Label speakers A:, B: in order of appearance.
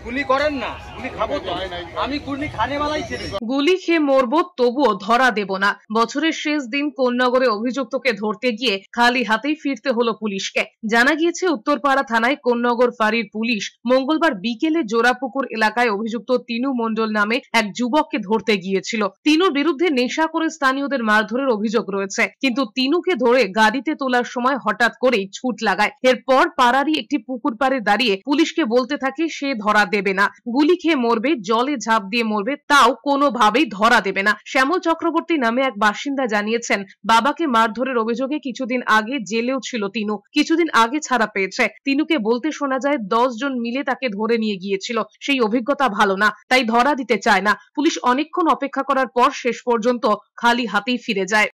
A: গুলি করেন না, গুলি খাবো তো আমি, গুলি খানে वाला ছেড়ে।
B: গুলি খেয়ে মরবো তবুও ধরা দেব না। বছরের শেষ দিন কোন্নগরে অভিযুক্তকে ধরতে গিয়ে খালি হাতেই ফিরতে হলো পুলিশকে। জানা গিয়েছে উত্তরপাড়া থানায় কোন্নগর ফাঁড়ির পুলিশ মঙ্গলবার বিকেলে জোড়াপুকুর এলাকায় অভিযুক্ত তিনু মণ্ডল নামে এক যুবককে ধরতে গিয়েছিল। তিনুর বিরুদ্ধে নেশা করে স্থানীয়দের মারধরের অভিযোগ রয়েছে, কিন্তু তিনুকে ধরে গাড়িতে তোলার সময় হঠাৎ করেই ছুট লাগায়। এরপর পাড়ারই একটি পুকুর পাড়ে দাঁড়িয়ে পুলিশকে বলতে থাকে সে ধরা দেবে না, গুলি খেয়ে মরবে, জলে ঝাঁপ দিয়ে মরবে, তাও কোনোভাবেই ধরা দেবে না। শ্যামল চক্রবর্তী নামে এক বাসিন্দা জানিয়েছেন, বাবাকে মারধরের অভিযোগে কিছুদিন আগে জেলেও ছিল তিনু, কিছুদিন আগে ছাড়া পেয়েছে। তিনুকে বলতে শোনা যায় 10 জন মিলে তাকে ধরে নিয়ে গিয়েছিল, সেই অভিজ্ঞতা ভালো না, তাই ধরা দিতে চায় না। পুলিশ অনেকক্ষণ অপেক্ষা করার পর শেষ পর্যন্ত খালি হাতেই ফিরে যায়।